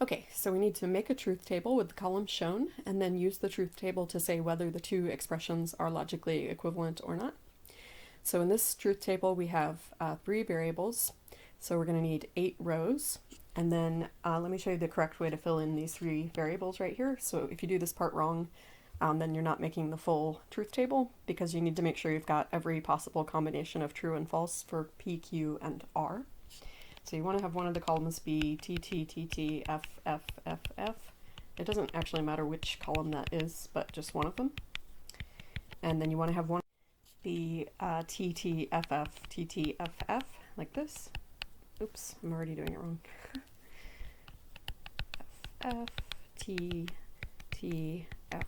Okay, so we need to make a truth table with the columns shown, and then use the truth table to say whether the two expressions are logically equivalent or not. So in this truth table, we have 3 variables. So we're going to need 8 rows. And then let me show you the correct way to fill in these 3 variables right here. So if you do this part wrong, then you're not making the full truth table, because you need to make sure you've got every possible combination of true and false for P, Q, and R. So you want to have one of the columns be T, T, T, T, F, F, F, F. It doesn't actually matter which column that is, but just one of them. And then you want to have one be T, T, F, F, T, T, F, F, like this. Oops, I'm already doing it wrong. F, F, T, T, F,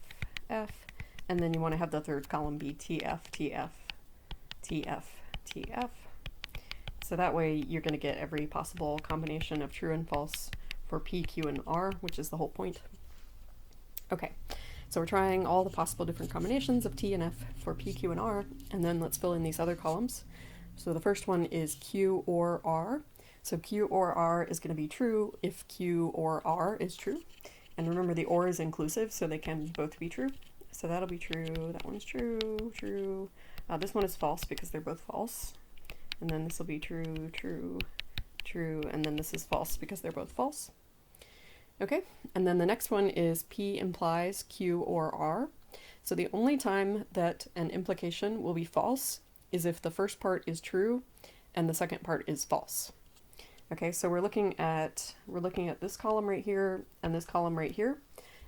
F. And then you want to have the third column be T, F, T, F, T, F, T, F. So that way you're going to get every possible combination of true and false for P, Q, and R, which is the whole point. Okay, so we're trying all the possible different combinations of T and F for P, Q, and R, and then let's fill in these other columns. So the first one is Q or R. So Q or R is going to be true if Q or R is true. And remember, the or is inclusive, so they can both be true. So that'll be true, that one's true, true. This one is false because they're both false. And then this will be true, true, true, and then this is false because they're both false. Okay, and then the next one is P implies Q or R. So the only time that an implication will be false is if the first part is true and the second part is false. Okay, so we're looking at this column right here and this column right here,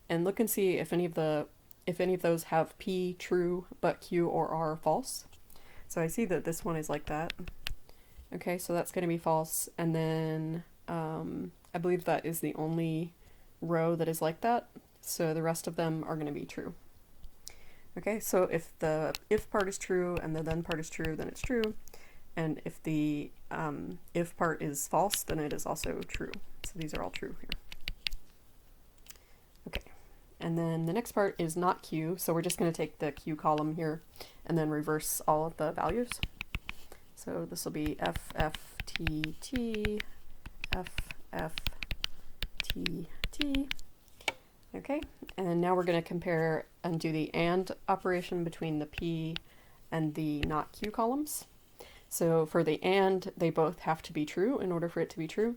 and look and see if any of those have P true but Q or R false. So I see that this one is like that. Okay, so that's going to be false, and then I believe that is the only row that is like that, so the rest of them are going to be true. Okay, so if the if part is true and the then part is true, then it's true, and if the if part is false, then it is also true. So these are all true here. Okay, and then the next part is not Q, so we're just going to take the Q column here and then reverse all of the values. So this will be F, F, T, T, F, F, T, T. Okay, and now we're going to compare and do the AND operation between the P and the not Q columns. So for the AND, they both have to be true in order for it to be true.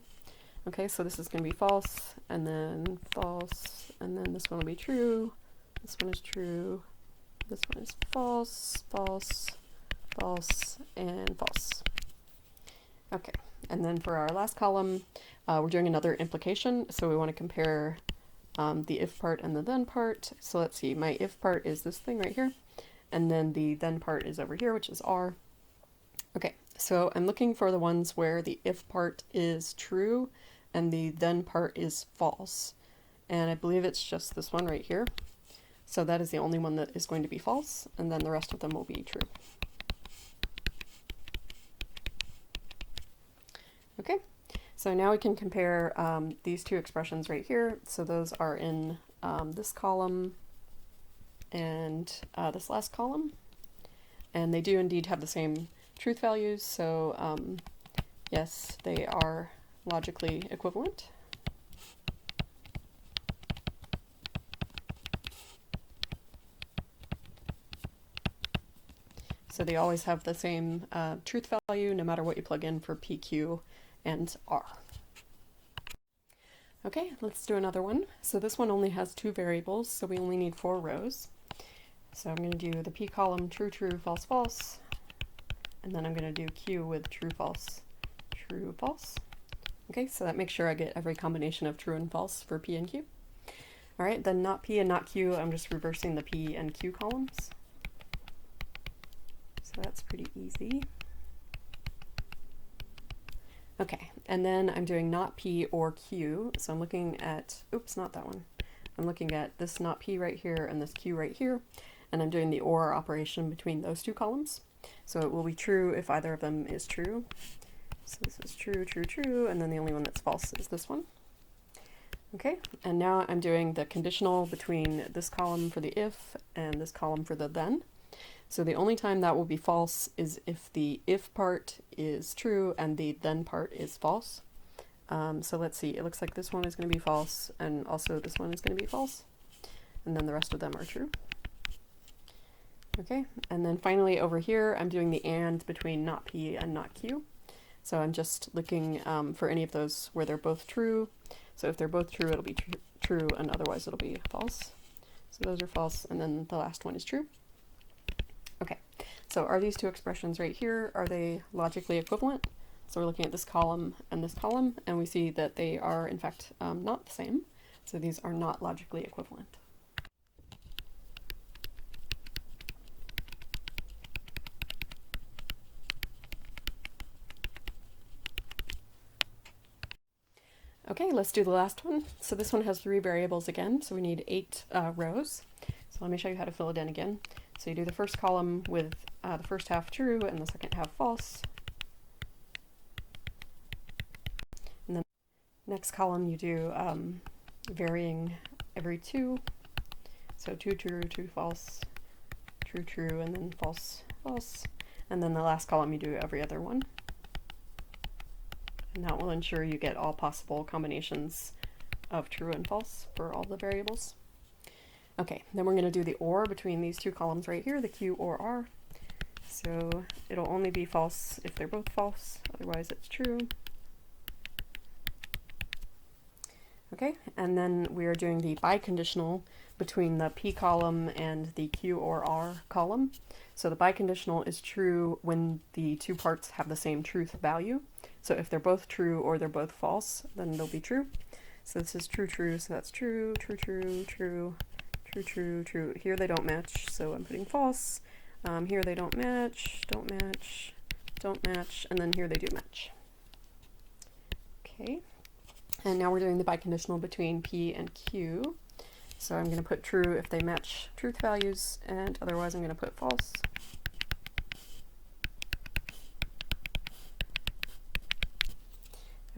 Okay, so this is going to be false, and then false, and then this one will be true, this one is true, this one is false, false, false, and false. Okay, and then for our last column, we're doing another implication, so we want to compare the if part and the then part. So let's see, my if part is this thing right here, and then the then part is over here, which is R. Okay, so I'm looking for the ones where the if part is true and the then part is false, and I believe it's just this one right here. So that is the only one that is going to be false, and then the rest of them will be true. Okay, so now we can compare these two expressions right here. So those are in this column and this last column, and they do indeed have the same truth values, so yes, they are logically equivalent. So they always have the same truth value no matter what you plug in for P, Q, and R. Okay, let's do another one. So this one only has 2 variables, so we only need 4 rows. So I'm going to do the P column true, true, false, false, and then I'm going to do Q with true, false, true, false. Okay, so that makes sure I get every combination of true and false for P and Q. All right, then not P and not Q, I'm just reversing the P and Q columns. So that's pretty easy. Okay, and then I'm doing not P or Q, so I'm looking at, oops, not that one. I'm looking at this not P right here and this Q right here, and I'm doing the OR operation between those 2 columns. So it will be true if either of them is true. So this is true, true, true, and then the only one that's false is this one. Okay, and now I'm doing the conditional between this column for the if and this column for the then. So the only time that will be false is if the if part is true and the then part is false. So let's see, it looks like this one is going to be false, and also this one is going to be false, and then the rest of them are true. Okay, and then finally over here, I'm doing the and between not P and not Q. So I'm just looking for any of those where they're both true. So if they're both true, it'll be true, and otherwise it'll be false. So those are false, and then the last one is true. Okay, so are these two expressions right here, are they logically equivalent? So we're looking at this column, and we see that they are in fact not the same. So these are not logically equivalent. Okay, let's do the last one. So this one has 3 variables again, so we need 8 rows. So let me show you how to fill it in again. So you do the first column with the first half true and the second half false. And then next column you do varying every 2. So 2 true, 2 false, true, true, and then false, false. And then the last column you do every other one. And that will ensure you get all possible combinations of true and false for all the variables. Okay, then we're going to do the or between these two columns right here, the Q or R. So it'll only be false if they're both false, otherwise it's true. Okay, and then we are doing the biconditional between the P column and the Q or R column. So the biconditional is true when the two parts have the same truth value. So if they're both true or they're both false, then they'll be true. So this is true, true, so that's true, true, true, true, true, true, true. Here they don't match, so I'm putting false. Here they don't match, don't match, don't match, and then here they do match. Okay, and now we're doing the biconditional between P and Q. So I'm going to put true if they match truth values, and otherwise I'm going to put false.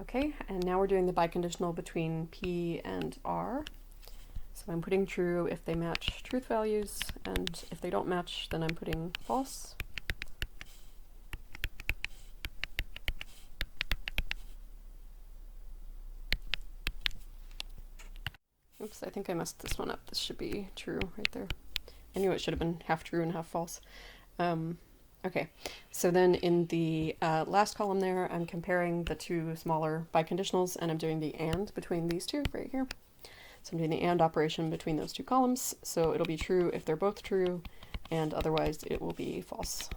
Okay, and now we're doing the biconditional between P and R. So I'm putting true if they match truth values, and if they don't match, then I'm putting false. Oops, I think I messed this one up. This should be true right there. I knew it should have been half true and half false. Okay, so then in the last column there, I'm comparing the two smaller biconditionals, and I'm doing the and between these two right here. So I'm doing the and operation between those two columns, so it'll be true if they're both true, and otherwise it will be false.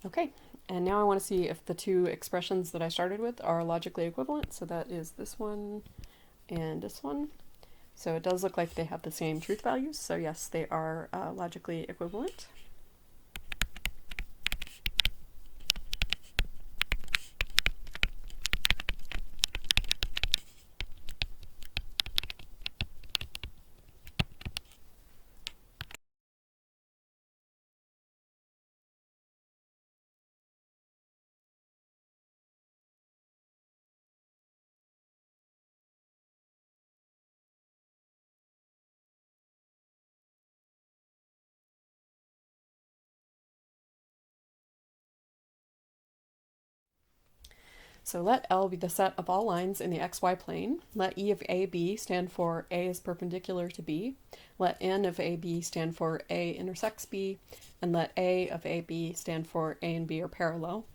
Okay, and now I want to see if the two expressions that I started with are logically equivalent, so that is this one and this one. So it does look like they have the same truth values, so yes, they are logically equivalent. So let L be the set of all lines in the xy plane. Let E of AB stand for A is perpendicular to B. Let N of AB stand for A intersects B. And let A of AB stand for A and B are parallel.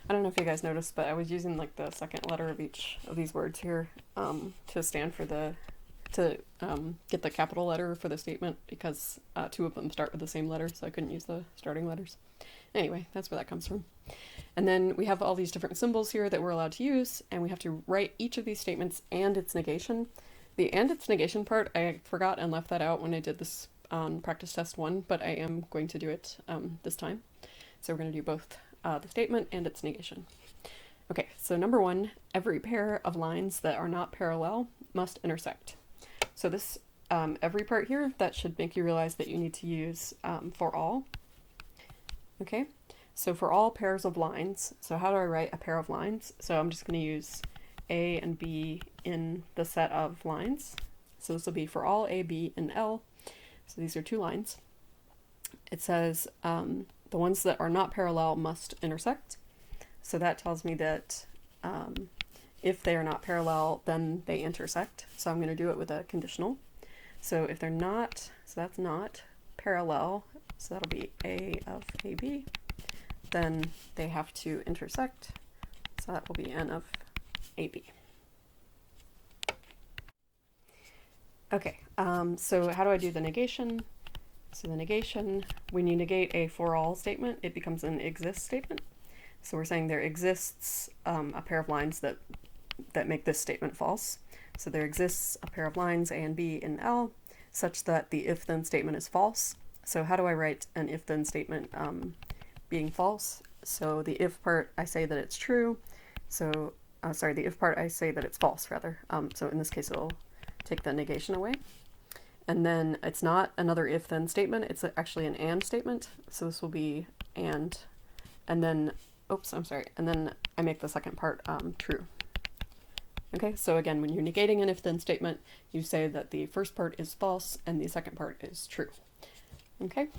I don't know if you guys noticed, but I was using like the second letter of each of these words here to stand for get the capital letter for the statement, because two of them start with the same letter, so I couldn't use the starting letters. Anyway, that's where that comes from. And then we have all these different symbols here that we're allowed to use, and we have to write each of these statements and its negation. The and its negation part, I forgot and left that out when I did this on practice test 1, but I am going to do it this time. So we're going to do both the statement and its negation. Okay, so number 1, every pair of lines that are not parallel must intersect. So this every part here, that should make you realize that you need to use for all. Okay, so for all pairs of lines, so how do I write a pair of lines? So I'm just going to use A and B in the set of lines. So this will be for all A, B, and L. So these are 2 lines. It says the ones that are not parallel must intersect. So that tells me that if they are not parallel, then they intersect. So I'm going to do it with a conditional. So if they're not, so that's not parallel, so that'll be A of AB, then they have to intersect, so that will be N of AB. Okay, so how do I do the negation? So the negation, when you negate a for all statement, it becomes an exists statement. So we're saying there exists a pair of lines that make this statement false. So there exists a pair of lines A and B in L such that the if-then statement is false. So how do I write an if-then statement being false? So the if part, I say that it's true. So, sorry, the if part, I say that it's false, rather. So in this case, it'll take the negation away. And then it's not another if-then statement, it's actually an and statement. So this will be and then, oops, I'm sorry, and then I make the second part true. Okay, so again, when you're negating an if-then statement, you say that the first part is false and the second part is true. Okay,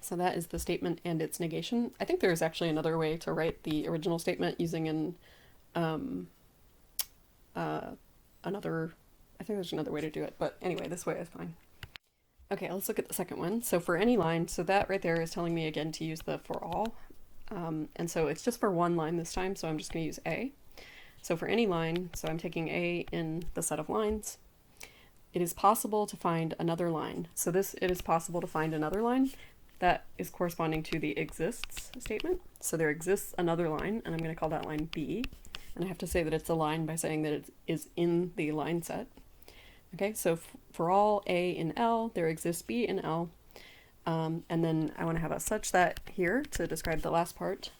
so that is the statement and its negation. I think there's actually another way to write the original statement using I think there's another way to do it, but anyway, this way is fine. Okay, let's look at the second one. So for any line, so that right there is telling me again to use the for all. And so it's just for one line this time, so I'm just going to use A. So for any line, so I'm taking A in the set of lines, it is possible to find another line. So it is possible to find another line that is corresponding to the exists statement. So there exists another line, and I'm going to call that line B. And I have to say that it's a line by saying that it is in the line set. Okay, so for all A in L, there exists B in L. And then I want to have a such that here to describe the last part.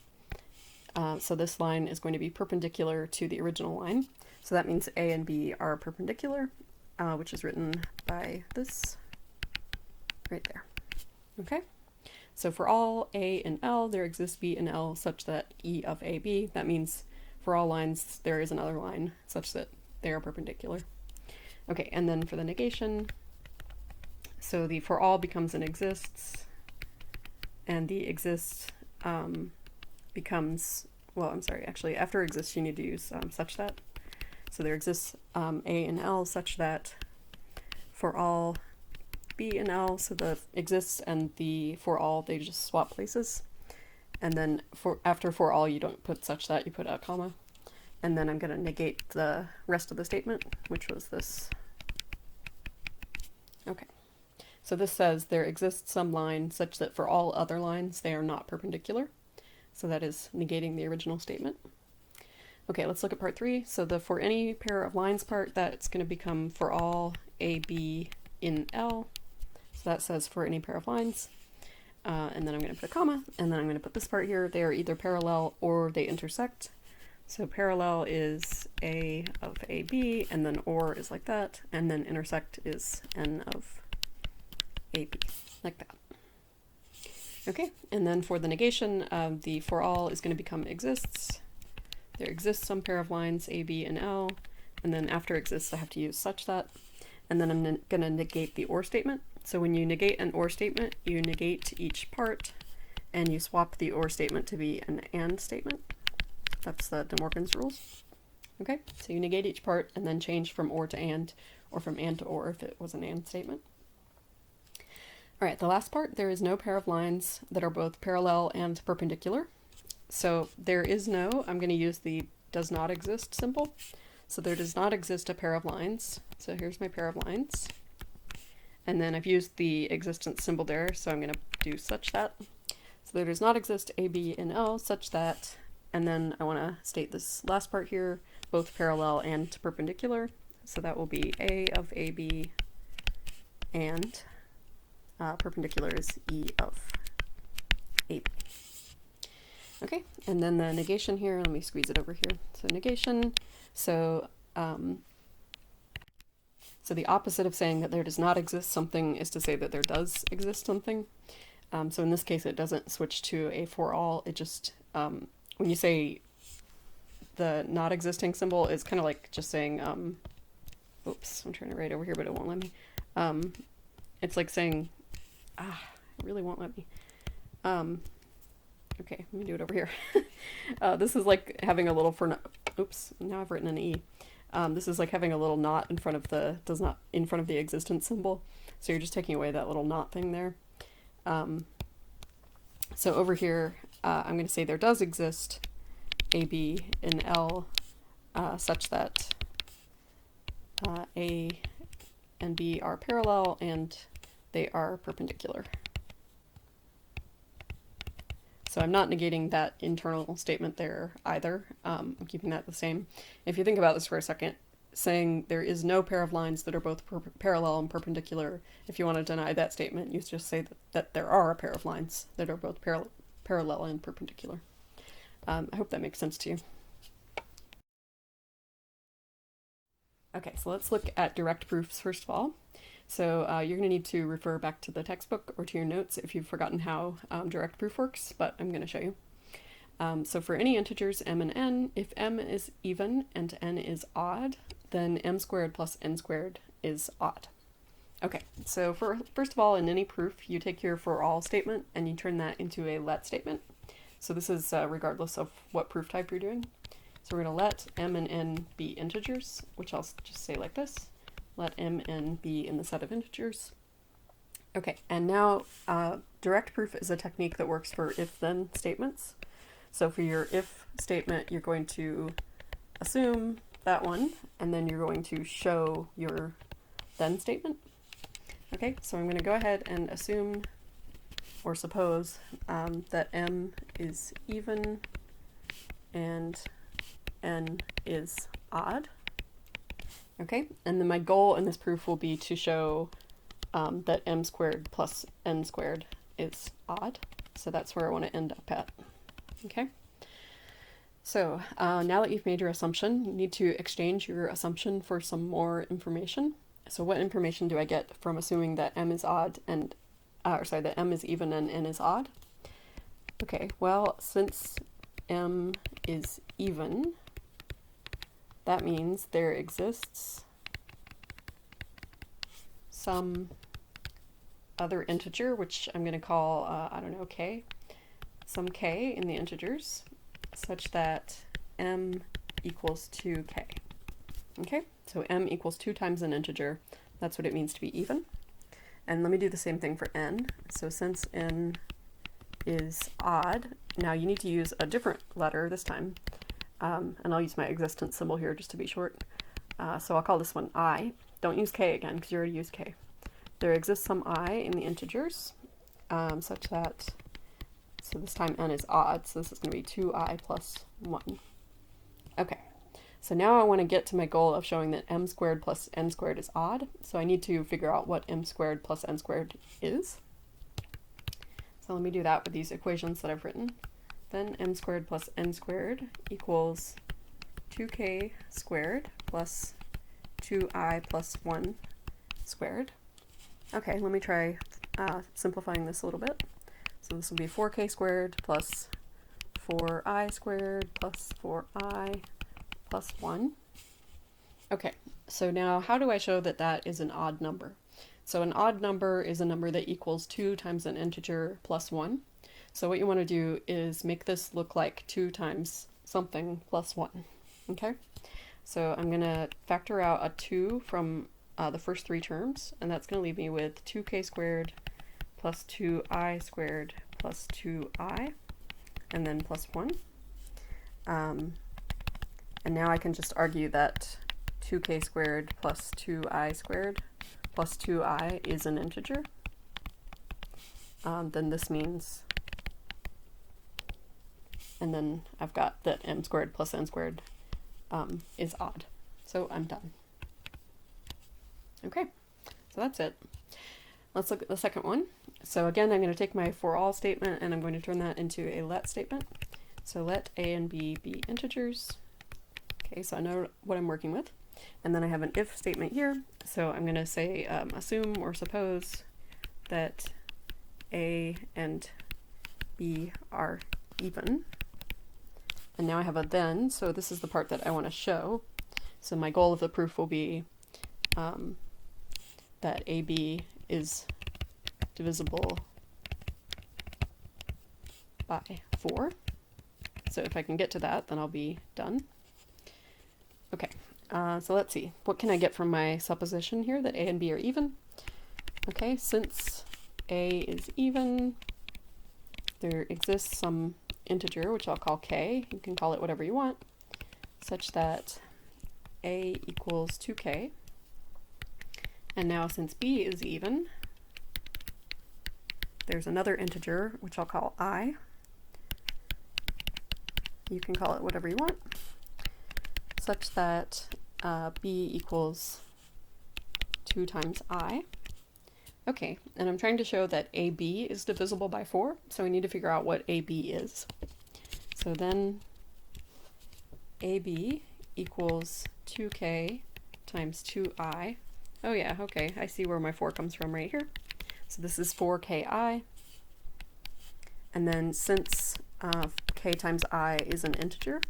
So this line is going to be perpendicular to the original line. So that means A and B are perpendicular, which is written by this right there. Okay, so for all A in L, there exists B in L such that E of AB. That means for all lines, there is another line such that they are perpendicular. Okay, and then for the negation, so the for all becomes an exists, and the exists becomes, well, I'm sorry, actually after exists you need to use such that. So there exists A and L such that for all B and L, so the exists and the for all, they just swap places. And then after for all you don't put such that, you put a comma. And then I'm going to negate the rest of the statement, which was this. Okay, so this says there exists some line such that for all other lines they are not perpendicular. So that is negating the original statement. Okay, let's look at part 3. So the for any pair of lines part, that's going to become for all A, B in L. So that says for any pair of lines. And then I'm going to put a comma, and then I'm going to put this part here. They are either parallel or they intersect. So parallel is A of AB, and then or is like that, and then intersect is N of AB, like that. Okay, and then for the negation, the for all is going to become exists. There exists some pair of lines A, B, and L, and then after exists I have to use such that, and then I'm going to negate the or statement. So when you negate an or statement, you negate each part, and you swap the or statement to be an and statement. That's the De Morgan's rules. Okay, so you negate each part and then change from or to and, or from and to or if it was an and statement. All right, the last part, there is no pair of lines that are both parallel and perpendicular. So there is no, I'm going to use the does not exist symbol. So there does not exist a pair of lines. So here's my pair of lines. And then I've used the existence symbol there, so I'm going to do such that. So there does not exist A, B, and L such that, and then I want to state this last part here, both parallel and perpendicular. So that will be A of AB and perpendicular is E of AB. Okay, and then the negation here, let me squeeze it over here. So negation, so the opposite of saying that there does not exist something is to say that there does exist something. So in this case, it doesn't switch to a for all, it just, when you say the not existing symbol, is kind of like just saying, oops, I'm trying to write over here, but it won't let me. It's like saying, it really won't let me. Okay, let me do it over here. This is like having a little oops, now I've written an E. This is like having a little not in front of the, in front of the existence symbol. So you're just taking away that little not thing there. So over here, I'm going to say there does exist a, b, and L such that A and B are parallel and they are perpendicular. So I'm not negating that internal statement there either. I'm keeping that the same. If you think about this for a second, saying there is no pair of lines that are both parallel and perpendicular, if you want to deny that statement, you just say that there are a pair of lines that are both parallel and perpendicular. I hope that makes sense to you. Okay, so let's look at direct proofs first of all. So you're going to need to refer back to the textbook or to your notes if you've forgotten how direct proof works, but I'm going to show you. So for any integers m and n, if m is even and n is odd, then m squared plus n squared is odd. Okay, so first of all, in any proof, you take your for all statement and you turn that into a let statement. So this is regardless of what proof type you're doing. So we're going to let m and n be integers, which I'll just say like this. Let m and n be in the set of integers. Okay, and now direct proof is a technique that works for if-then statements. So for your if statement, you're going to assume that one, and then you're going to show your then statement. Okay, so I'm going to go ahead and assume or suppose that m is even and n is odd. Okay, and then my goal in this proof will be to show that m squared plus n squared is odd. So that's where I want to end up at. Okay, so now that you've made your assumption, you need to exchange your assumption for some more information. So what information do I get from assuming that m is odd and, that m is even and n is odd? Okay, well, since m is even, that means there exists some other integer, which I'm going to call, I don't know, k, some k in the integers, such that m equals 2k. Okay, so m equals 2 times an integer. That's what it means to be even. And let me do the same thing for n. So since n is odd, now you need to use a different letter this time. And I'll use my existence symbol here just to be short. So I'll call this one I. Don't use k again because you already used k. There exists some I in the integers such that, so this time n is odd, so this is going to be 2i plus 1. Okay, so now I want to get to my goal of showing that m squared plus n squared is odd, so I need to figure out what m squared plus n squared is. So let me do that with these equations that I've written. Then m squared plus n squared equals 2k squared plus 2i plus 1 squared. Okay, let me try simplifying this a little bit. So this will be 4k squared plus 4i squared plus 4i plus 1. Okay, so now how do I show that that is an odd number? So an odd number is a number that equals 2 times an integer plus 1. So what you want to do is make this look like 2 times something plus 1. Okay, so I'm going to factor out a 2 from the first 3 terms, and that's going to leave me with 2k squared plus 2i squared plus 2i, and then plus 1. And now I can just argue that 2k squared plus 2i squared plus 2i is an integer. Then this means, and then I've got that m squared plus n squared is odd. So I'm done. Okay, so that's it. Let's look at the second one. So again, I'm going to take my for all statement and I'm going to turn that into a let statement. So let a and b be integers. Okay, so I know what I'm working with. And then I have an if statement here. So I'm going to say assume or suppose that a and b are even. And now I have a then, so this is the part that I want to show. So my goal of the proof will be that AB is divisible by 4. So if I can get to that, then I'll be done. Okay, so let's see. What can I get from my supposition here that a and b are even? Okay, since a is even, there exists some integer, which I'll call k. You can call it whatever you want, such that a equals 2k. And now since b is even, there's another integer, which I'll call I. You can call it whatever you want, such that b equals 2 times I. Okay, and I'm trying to show that AB is divisible by 4, so we need to figure out what AB is. So then AB equals 2k times 2I. Oh yeah, okay, I see where my 4 comes from right here. So this is 4ki, and then since k times I is an integer,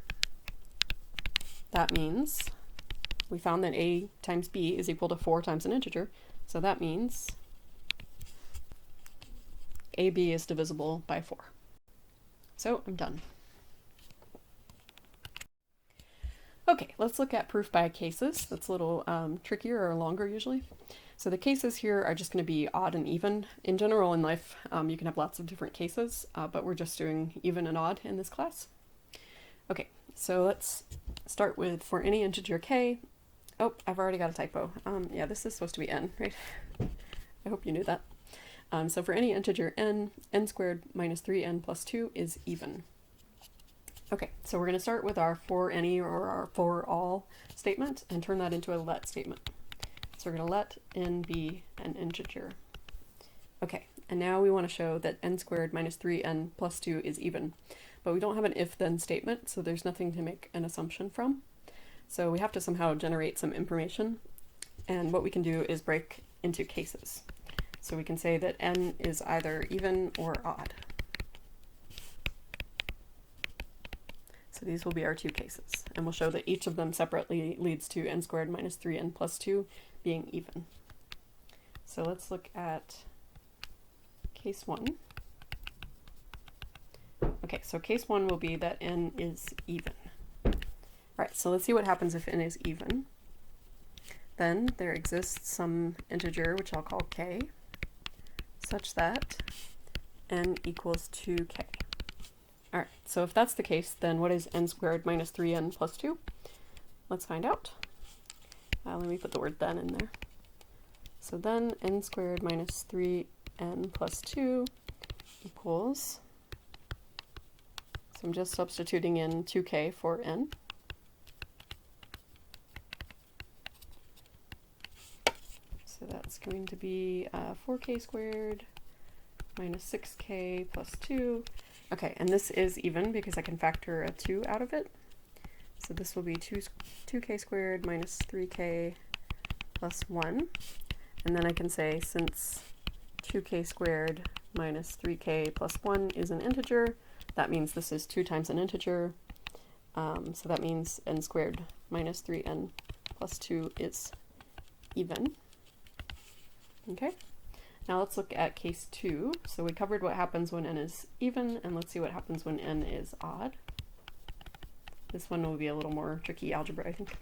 that means we found that a times b is equal to 4 times an integer, so that means AB is divisible by 4. So I'm done. Okay, let's look at proof by cases. That's a little trickier or longer usually. So the cases here are just going to be odd and even. In general in life, you can have lots of different cases, but we're just doing even and odd in this class. Okay, so let's start with for any integer k. Oh, I've already got a typo. Yeah, this is supposed to be n, right? I hope you knew that. So for any integer n, n squared minus 3n plus 2 is even. Okay, so we're going to start with our for any or our for all statement and turn that into a let statement. So we're going to let n be an integer. Okay, and now we want to show that n squared minus 3n plus 2 is even. But we don't have an if-then statement, so there's nothing to make an assumption from. So we have to somehow generate some information, and what we can do is break into cases. So we can say that n is either even or odd. So these will be our two cases, and we'll show that each of them separately leads to n squared minus 3n plus 2 being even. So let's look at case 1. Okay, so case 1 will be that n is even. Right, so let's see what happens if n is even. Then there exists some integer, which I'll call k, such that n equals 2k. Alright, so if that's the case, then what is n squared minus 3n plus 2? Let's find out. Let me put the word then in there. So then n squared minus 3n plus 2 equals, so I'm just substituting in 2k for n. So that's going to be 4k squared minus 6k plus 2. Okay, and this is even because I can factor a 2 out of it. So this will be 2k squared minus 3k plus 1. And then I can say since 2k squared minus 3k plus 1 is an integer, that means this is 2 times an integer. So that means n squared minus 3n plus 2 is even. Okay. Now let's look at case 2. So we covered what happens when n is even, and let's see what happens when n is odd. This one will be a little more tricky algebra, I think.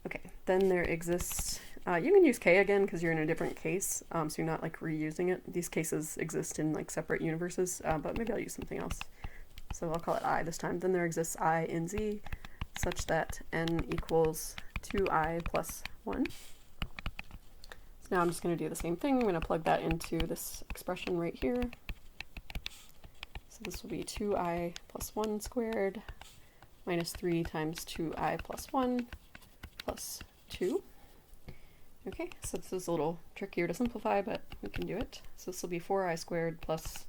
Okay, then there exists, you can use k again because you're in a different case, so you're not like reusing it. These cases exist in like separate universes, but maybe I'll use something else. So I'll call it I this time. Then there exists I in z, such that n equals 2i plus 1. Now I'm just going to do the same thing. I'm going to plug that into this expression right here. So this will be 2i plus 1 squared minus 3 times 2i plus 1 plus 2. Okay, so this is a little trickier to simplify, but we can do it. So this will be 4i squared plus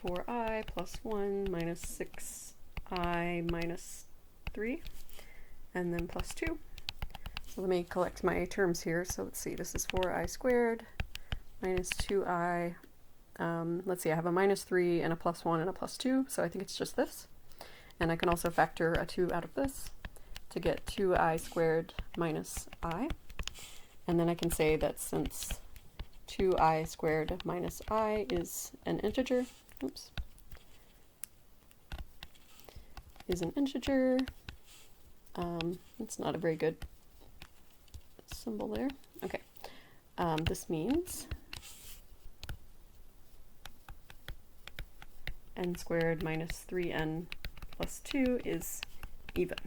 4i plus 1 minus 6i minus 3, and then plus 2. So let me collect my terms here. So let's see, this is 4i squared minus 2i. Let's see, I have a minus 3 and a plus 1 and a plus 2, so I think it's just this. And I can also factor a 2 out of this to get 2i squared minus I. And then I can say that since 2i squared minus I is an integer, oops, is an integer. It's not a very good symbol there. Okay. This means n squared minus 3n plus 2 is even.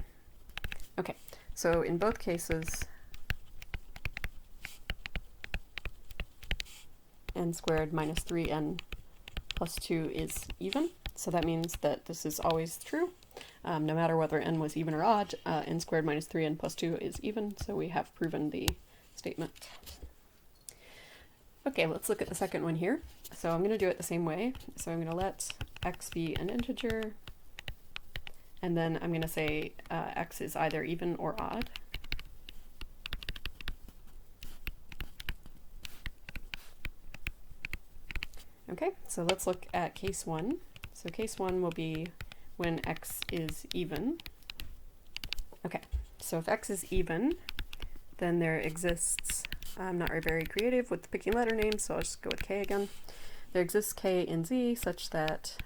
Okay, so in both cases, n squared minus 3n plus 2 is even. So that means that this is always true. No matter whether n was even or odd, n squared minus 3n plus 2 is even, so we have proven the statement. Okay, let's look at the second one here. So I'm going to do it the same way. So I'm going to let x be an integer, and then I'm going to say x is either even or odd. Okay, so let's look at case 1. So case 1 will be when x is even. Okay, so if x is even, then there exists, I'm not very creative with picking letter names, so I'll just go with k again. There exists k in z such that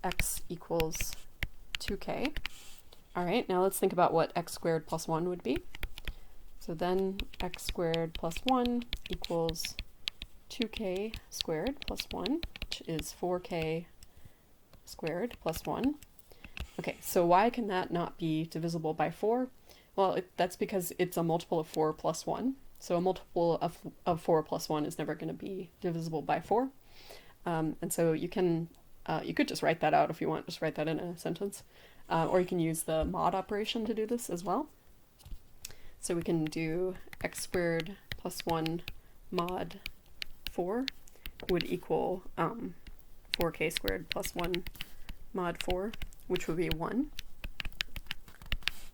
x equals 2k. All right, now let's think about what x squared plus 1 would be. So then x squared plus 1 equals 2k squared plus 1, which is 4k squared plus 1. Okay, so why can that not be divisible by 4? Well, that's because it's a multiple of 4 plus 1. So a multiple of 4 plus 1 is never going to be divisible by 4. And so you could just write that out if you want, just write that in a sentence. Or you can use the mod operation to do this as well. So we can do x squared plus 1 mod 4 would equal 4k squared plus 1 mod 4, which would be 1.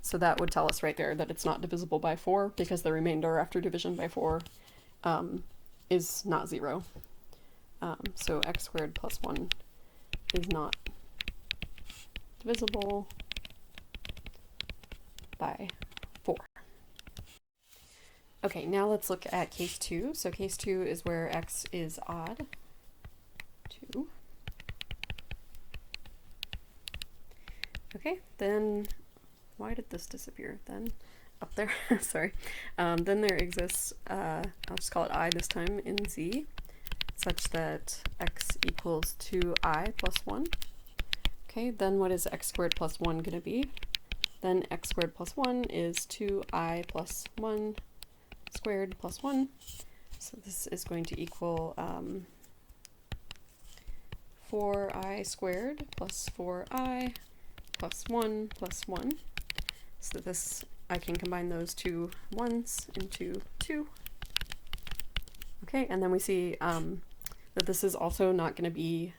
So that would tell us right there that it's not divisible by 4 because the remainder after division by 4 is not 0. So x squared plus 1 is not divisible by 4. Okay, now let's look at case 2. So case 2 is where x is odd. 2. Okay, then why did this disappear then? Up there, sorry. Then there exists, I'll just call it I this time, in z, such that x equals 2i plus 1. Okay, then what is x squared plus 1 going to be? Then x squared plus 1 is 2i plus 1 squared plus 1. So this is going to equal 4i squared plus 4i plus 1 plus 1. So this, I can combine those two 1's into 2. Okay, and then we see that this is also not going to be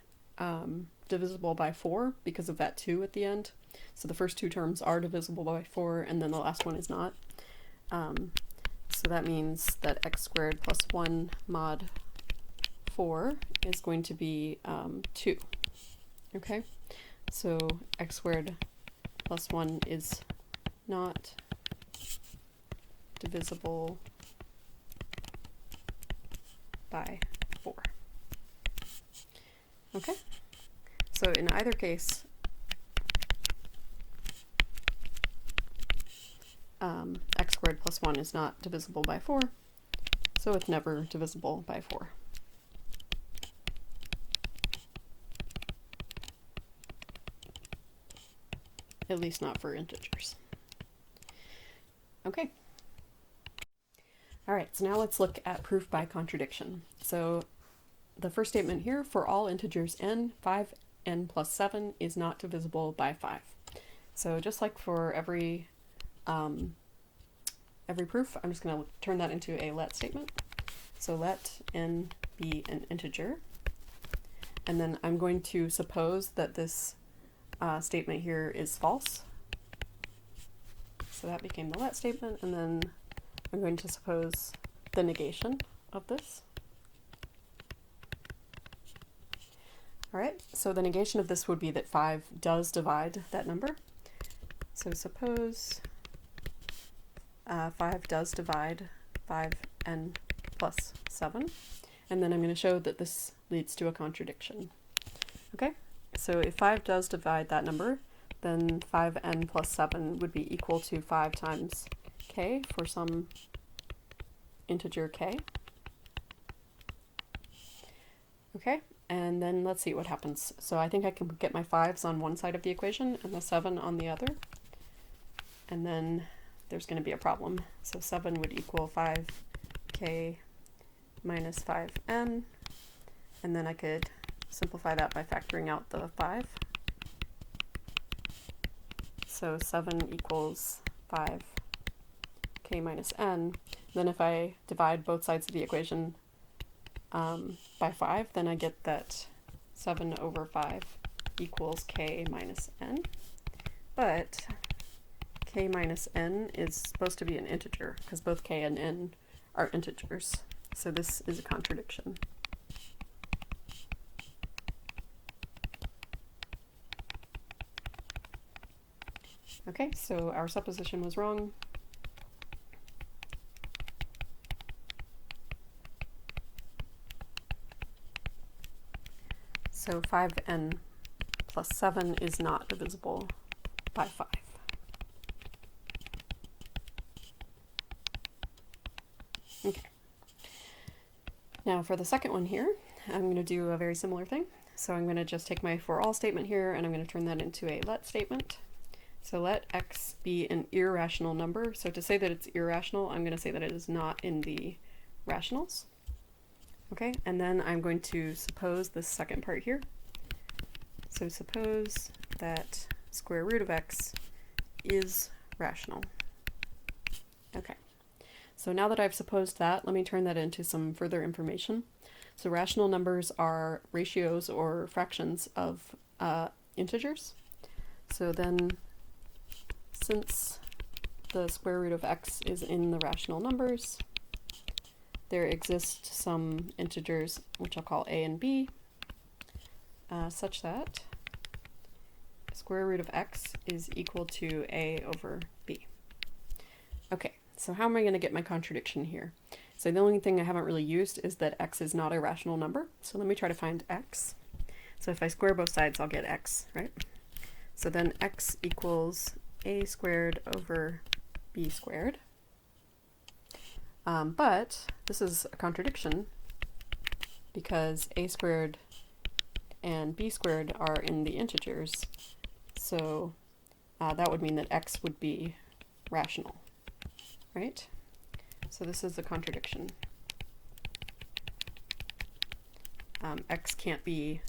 divisible by 4 because of that 2 at the end. So the first two terms are divisible by 4, and then the last one is not. So that means that x squared plus 1 mod 4 is going to be 2. Okay, so x squared plus 1 is not divisible by 4. Okay, so in either case, x squared plus 1 is not divisible by 4, so it's never divisible by 4. At least not for integers. Okay. All right, so now let's look at proof by contradiction. So the first statement here, for all integers n, 5n plus 7 is not divisible by 5. So just like for every proof, I'm just going to turn that into a let statement. So let n be an integer, and then I'm going to suppose that this statement here is false. So that became the let statement, and then I'm going to suppose the negation of this. All right, so the negation of this would be that 5 does divide that number. So suppose 5 does divide 5n plus 7, and then I'm going to show that this leads to a contradiction. Okay, So if 5 does divide that number, then 5n plus 7 would be equal to 5 times k for some integer k. Okay, and then let's see what happens. So I think I can get my 5's on one side of the equation and the 7 on the other. And then there's going to be a problem. So 7 would equal 5k minus 5n. And then I could simplify that by factoring out the 5. So 7 equals 5k minus n. Then if I divide both sides of the equation by 5, then I get that 7 over 5 equals k minus n. But k minus n is supposed to be an integer, because both k and n are integers. So this is a contradiction. Okay, so our supposition was wrong. So 5n plus 7 is not divisible by 5. Okay. Now for the second one here, I'm going to do a very similar thing. So I'm going to just take my for all statement here and I'm going to turn that into a let statement. So let x be an irrational number. So to say that it's irrational, I'm going to say that it is not in the rationals. Okay, and then I'm going to suppose this second part here. So suppose that square root of x is rational. Okay, so now that I've supposed that, let me turn that into some further information. So rational numbers are ratios or fractions of integers. So then, since the square root of x is in the rational numbers, there exist some integers, which I'll call a and b, such that square root of x is equal to a over b. Okay, so how am I going to get my contradiction here? So the only thing I haven't really used is that x is not a rational number. So let me try to find x. So if I square both sides, I'll get x, right? So then x equals a squared over b squared. But this is a contradiction because a squared and b squared are in the integers. So that would mean that x would be rational, right? So this is a contradiction. X can't be,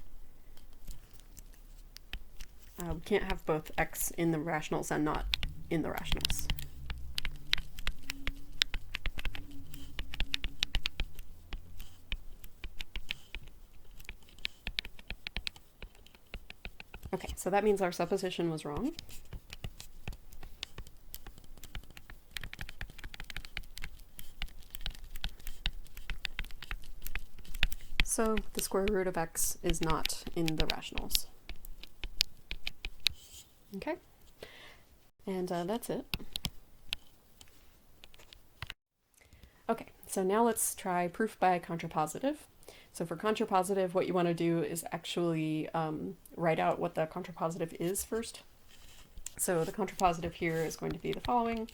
we can't have both x in the rationals and not in the rationals. Okay, so that means our supposition was wrong. So the square root of x is not in the rationals. Okay, and that's it. Okay, so now let's try proof by contrapositive. So for contrapositive, what you want to do is actually write out what the contrapositive is first. So the contrapositive here is going to be the following,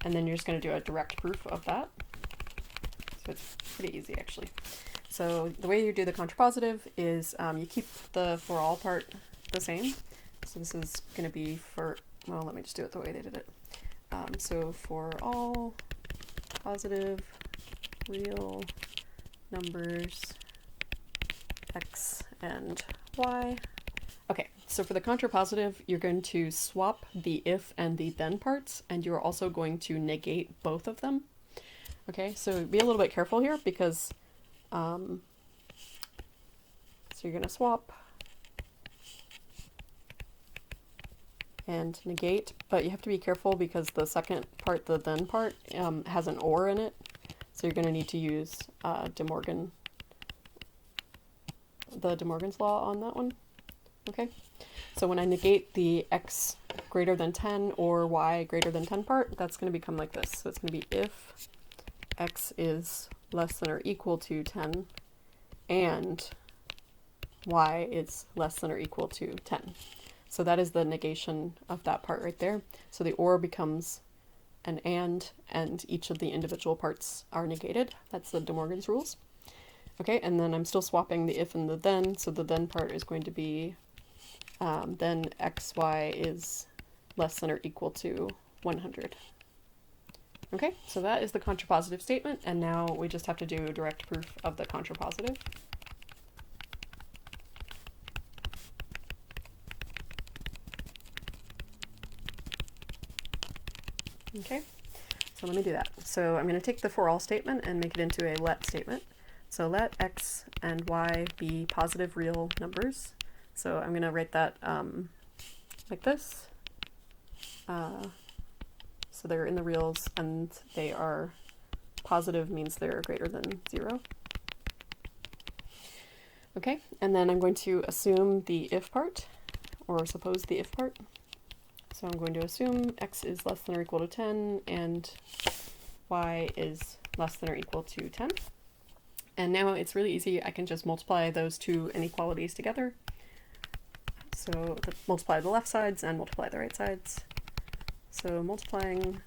and then you're just going to do a direct proof of that. So it's pretty easy actually. So the way you do the contrapositive is you keep the for all part the same. So this is going to be for, well, let me just do it the way they did it. So for all positive real numbers x and y. Okay, so for the contrapositive, you're going to swap the if and the then parts, and you're also going to negate both of them. Okay, so be a little bit careful here because so you're going to swap and negate, but you have to be careful because the second part, the then part, has an or in it. So you're going to need to use De Morgan's law on that one. Okay, so when I negate the x greater than 10 or y greater than 10 part, that's going to become like this. So it's going to be if x is less than or equal to 10 and y is less than or equal to 10. So that is the negation of that part right there. So the or becomes an and each of the individual parts are negated. That's the De Morgan's rules. Okay, and then I'm still swapping the if and the then, so the then part is going to be then xy is less than or equal to 100. Okay, so that is the contrapositive statement, and now we just have to do direct proof of the contrapositive. Okay, so let me do that. So I'm going to take the for all statement and make it into a let statement. So let x and y be positive real numbers. So I'm going to write that like this. So they're in the reals and they are positive, means they're greater than 0. Okay, and then I'm going to assume the if part, or suppose the if part. So I'm going to assume x is less than or equal to 10 and y is less than or equal to 10. And now it's really easy. I can just multiply those two inequalities together. So multiply the left sides and multiply the right sides. So multiplying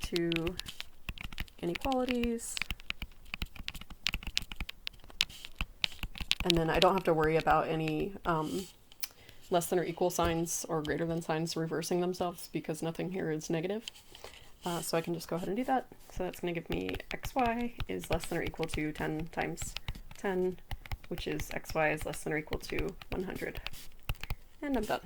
two inequalities. And then I don't have to worry about any less than or equal signs or greater than signs reversing themselves because nothing here is negative. So I can just go ahead and do that. So that's going to give me xy is less than or equal to 10 times 10, which is xy is less than or equal to 100. And I'm done.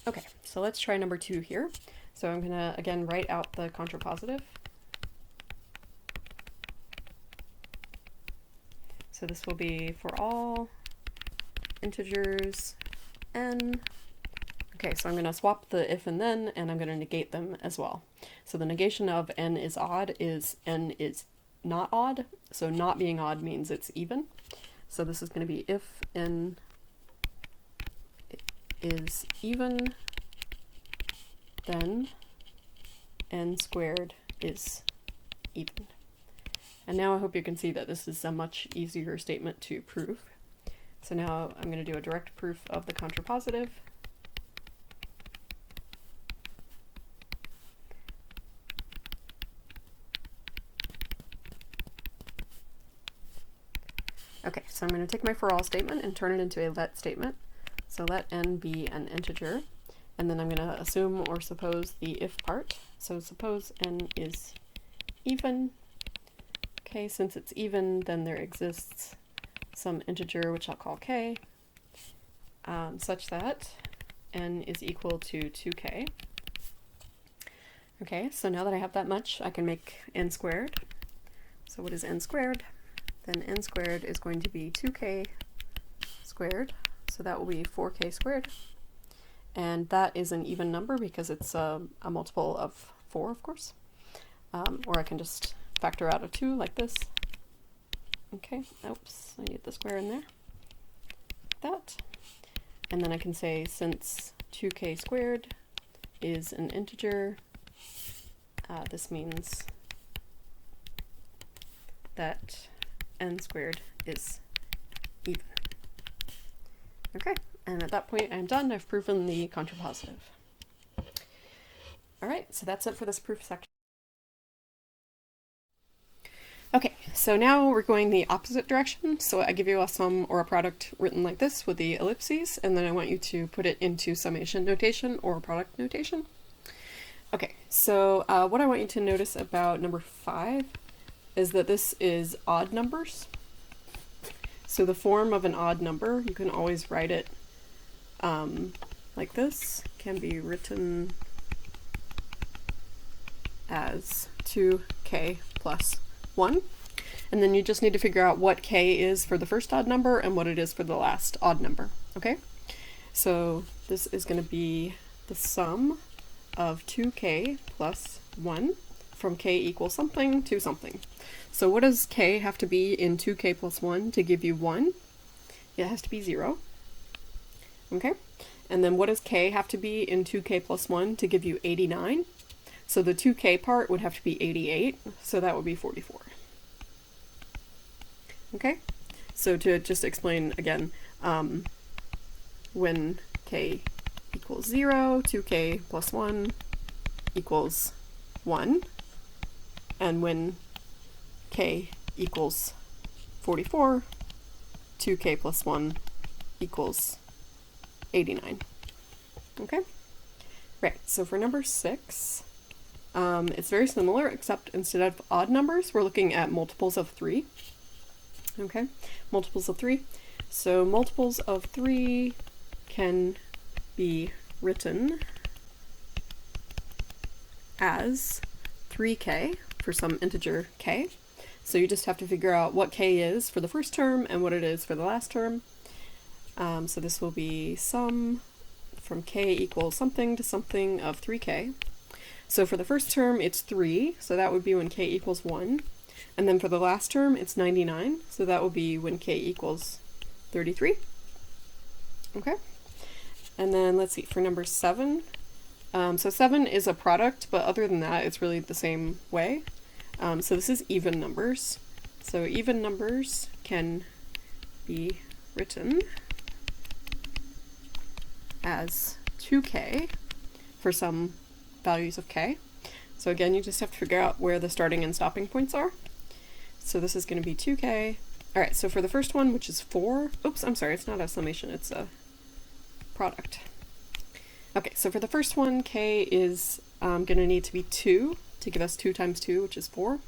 Okay, so let's try number 2 here. So I'm going to, again, write out the contrapositive. So this will be for all integers n. Okay, so I'm going to swap the if and then, and I'm going to negate them as well. So the negation of n is odd is n is not odd. So not being odd means it's even. So this is going to be if n is even, then n squared is even. And now I hope you can see that this is a much easier statement to prove. So now I'm going to do a direct proof of the contrapositive. Okay, so I'm going to take my for all statement and turn it into a let statement. So let n be an integer, and then I'm going to assume or suppose the if part. So suppose n is even. Okay, since it's even, then there exists some integer, which I'll call k, such that n is equal to 2k. Okay, so now that I have that much, I can make n squared. So what is n squared? Then n squared is going to be 2k squared, so that will be 4k squared. And that is an even number because it's a multiple of 4, of course. Or I can just factor out of 2 like this. Okay, oops, I need the square in there. Like that. And then I can say since 2k squared is an integer, this means that n squared is even. Okay, and at that point I'm done. I've proven the contrapositive. Alright, so that's it for this proof section. Okay, so now we're going the opposite direction. So I give you a sum or a product written like this with the ellipses, and then I want you to put it into summation notation or product notation. Okay, so what I want you to notice about number 5 is that this is odd numbers. So the form of an odd number, you can always write it like this, can be written as 2k plus 1. And then you just need to figure out what k is for the first odd number and what it is for the last odd number, okay? So this is going to be the sum of 2k plus 1 from k equals something to something. So what does k have to be in 2k plus 1 to give you 1? It has to be 0. Okay? And then what does k have to be in 2k plus 1 to give you 89? So the 2k part would have to be 88, so that would be 44. Okay? So to just explain again, when k equals 0, 2k plus 1 equals 1, and when k equals 44, 2k plus 1 equals 89. Okay? Right, so for number 6, it's very similar, except instead of odd numbers, we're looking at multiples of 3. Okay, multiples of 3. So multiples of 3 can be written as 3k for some integer k. So you just have to figure out what k is for the first term and what it is for the last term. So this will be sum from k equals something to something of 3k. So for the first term, it's 3, so that would be when k equals 1. And then for the last term, it's 99, so that will be when k equals 33. Okay? And then let's see, for number 7, so 7 is a product, but other than that, it's really the same way. So this is even numbers. So even numbers can be written as 2k for some values of k. So again, you just have to figure out where the starting and stopping points are. So this is going to be 2k. Alright, so for the first one, which is 4, oops, I'm sorry, it's not a summation, it's a product. Okay, so for the first one, k is going to need to be 2 to give us 2 times 2, which is 4.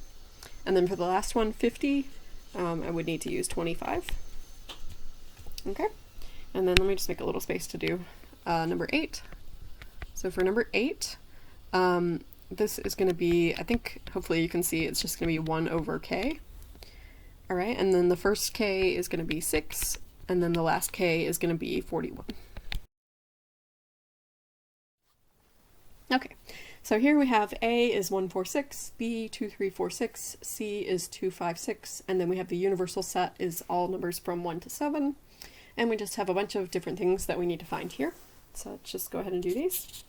And then for the last one, 50, I would need to use 25. Okay, and then let me just make a little space to do number 8. So for number 8, this is going to be, I think, hopefully you can see it's just going to be 1 over k. Alright, and then the first k is going to be 6, and then the last k is going to be 41. Okay, so here we have A is 146, B 2346, C is 256, and then we have the universal set is all numbers from 1 to 7, and we just have a bunch of different things that we need to find here. So let's just go ahead and do these.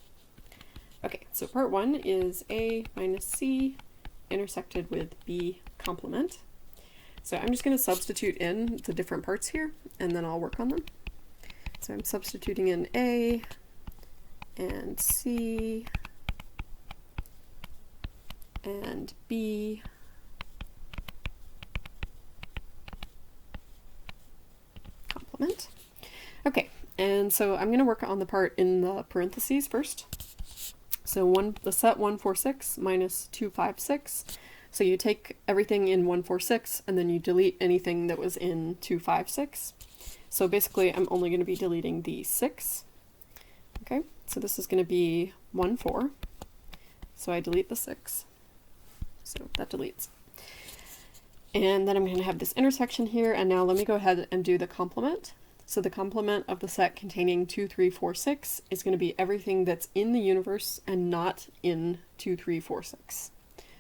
Okay, so part 1 is A minus C intersected with B complement. So I'm just going to substitute in the different parts here, and then I'll work on them. So I'm substituting in A and C and B complement. Okay, and so I'm going to work on the part in the parentheses first. So the set 146 minus 256. So you take everything in 146 and then you delete anything that was in 256. So basically I'm only going to be deleting the 6. Okay, so this is going to be 1, 4. So I delete the 6. So that deletes. And then I'm going to have this intersection here, and now let me go ahead and do the complement. So the complement of the set containing 2, 3, 4, 6 is going to be everything that's in the universe and not in 2, 3, 4, 6.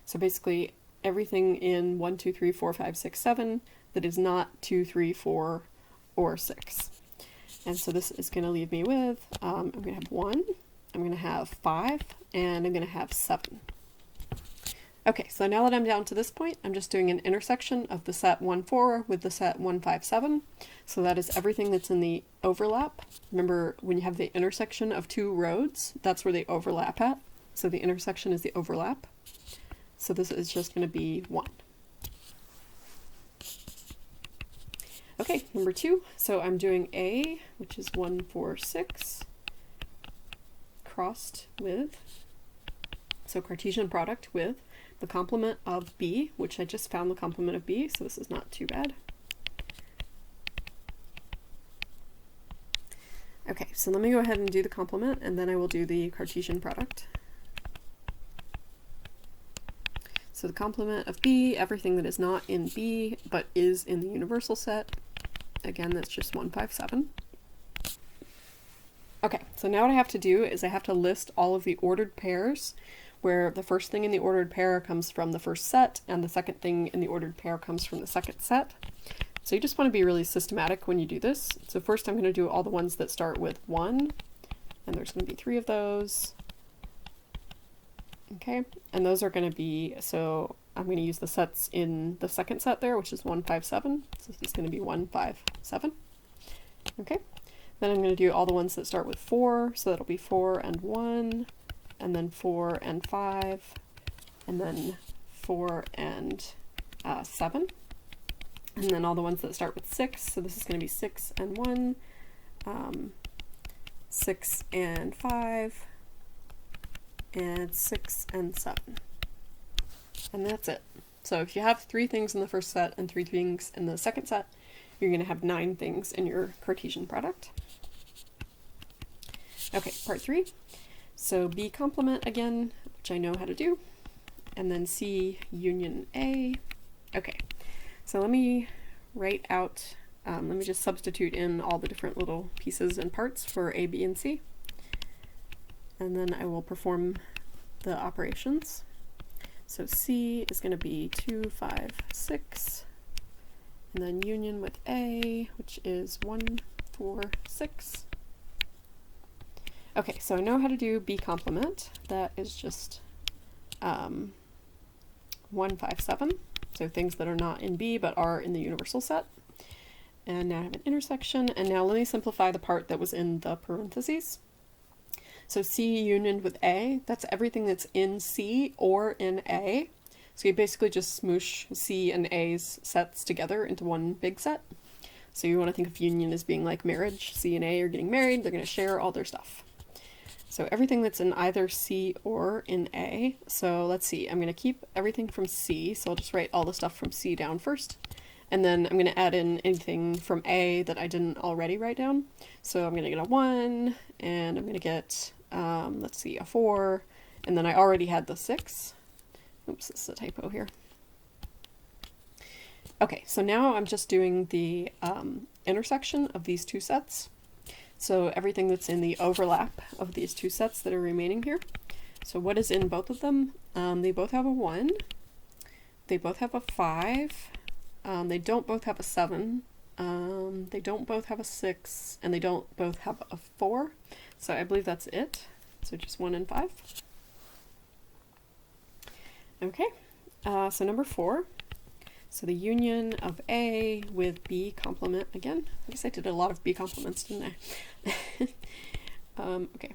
So basically everything in 1, 2, 3, 4, 5, 6, 7 that is not 2, 3, 4, or 6. And so this is going to leave me with, I'm going to have 1, I'm going to have 5, and I'm going to have 7. Okay, so now that I'm down to this point, I'm just doing an intersection of the set 1, 4 with the set 1, 5, 7. So that is everything that's in the overlap. Remember, when you have the intersection of two roads, that's where they overlap at. So the intersection is the overlap. So this is just going to be 1. Okay, number 2. So I'm doing A, which is 1, 4, 6, crossed with, so Cartesian product with the complement of B, which I just found the complement of B, so this is not too bad. Okay, so let me go ahead and do the complement, and then I will do the Cartesian product. So the complement of B, everything that is not in B, but is in the universal set. Again, that's just 1, 5, 7. Okay, so now what I have to do is I have to list all of the ordered pairs, where the first thing in the ordered pair comes from the first set, and the second thing in the ordered pair comes from the second set. So you just want to be really systematic when you do this. So first I'm going to do all the ones that start with 1, and there's going to be 3 of those. Okay, and those are going to be, so I'm going to use the sets in the second set there, which is 1, 5, 7. So this is going to be 1, 5, 7. Okay. Then I'm going to do all the ones that start with 4, so that'll be 4 and 1, and then 4 and 5, and then 4 and 7. And then all the ones that start with 6, so this is going to be 6 and 1, 6 and 5, and 6 and 7. And that's it. So if you have 3 things in the first set and 3 things in the second set, you're going to have 9 things in your Cartesian product. Okay, part 3. So B complement again, which I know how to do, and then C union A. Okay, so let me write out, let me just substitute in all the different little pieces and parts for A, B, and C. And then I will perform the operations. So C is going to be 2, 5, 6, and then union with A, which is 1, 4, 6. Okay, so I know how to do B complement. That is just 1, 5, 7. So things that are not in B but are in the universal set. And now I have an intersection, and now let me simplify the part that was in the parentheses. So C union with A, that's everything that's in C or in A. So you basically just smoosh C and A's sets together into one big set. So you want to think of union as being like marriage. C and A are getting married, they're going to share all their stuff. So everything that's in either C or in A. So let's see, I'm going to keep everything from C, so I'll just write all the stuff from C down first. And then I'm going to add in anything from A that I didn't already write down. So I'm going to get a 1, and I'm going to get, let's see, a 4, and then I already had the 6. Oops, this is a typo here. Okay, so now I'm just doing the intersection of these two sets. So everything that's in the overlap of these two sets that are remaining here. So what is in both of them? They both have a 1. They both have a 5. They don't both have a 7. They don't both have a 6. And they don't both have a 4. So I believe that's it. So just 1 and 5. Okay, so number 4. So the union of A with B complement again. I guess I did a lot of B complements, didn't I? Okay,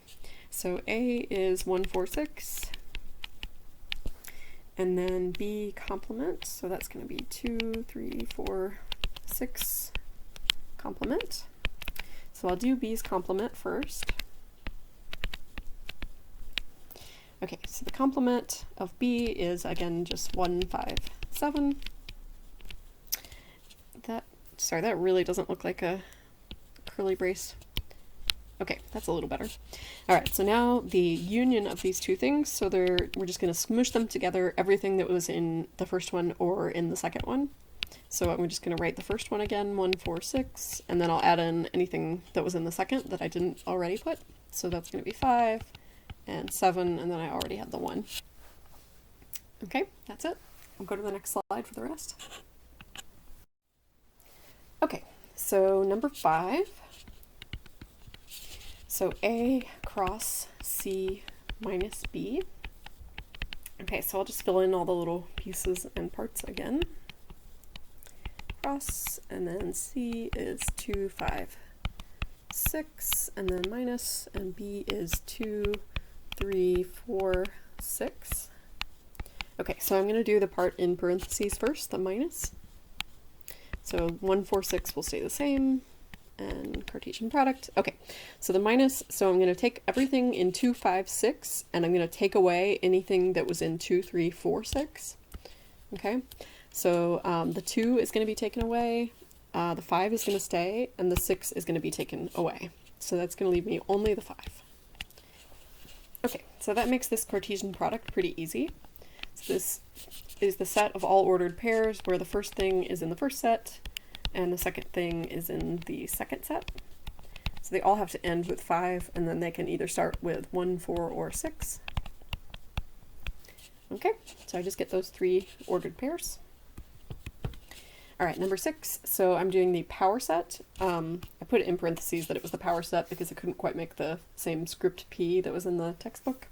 so A is 1, 4, 6. And then B complement, so that's going to be 2, 3, 4, 6 complement. So I'll do B's complement first. Okay, so the complement of B is again just 1, 5, 7. That really doesn't look like a curly brace. Okay, that's a little better. All right, so now the union of these two things, so we're just going to smoosh them together, everything that was in the first one or in the second one. So I'm just going to write the first one again, 1, 4, 6, and then I'll add in anything that was in the second that I didn't already put. So that's going to be 5 and 7, and then I already had the 1. Okay, that's it. I'll go to the next slide for the rest. Okay, so number 5. So A cross C minus B. Okay, so I'll just fill in all the little pieces and parts again. Cross, and then C is 2, 5, 6, and then minus, and B is 2, 3, 4, 6. Okay, so I'm going to do the part in parentheses first, the minus. So 1, 4, 6 will stay the same, and Cartesian product. Okay, so the minus, so I'm going to take everything in 2, 5, 6, and I'm going to take away anything that was in 2, 3, 4, 6. Okay, so the 2 is going to be taken away, the 5 is going to stay, and the 6 is going to be taken away. So that's going to leave me only the 5. Okay, so that makes this Cartesian product pretty easy. So this is the set of all ordered pairs where the first thing is in the first set and the second thing is in the second set. So they all have to end with 5, and then they can either start with 1, 4, or 6. Okay, so I just get those 3 ordered pairs. All right, number 6, so I'm doing the power set. I put it in parentheses that it was the power set because I couldn't quite make the same script P that was in the textbook.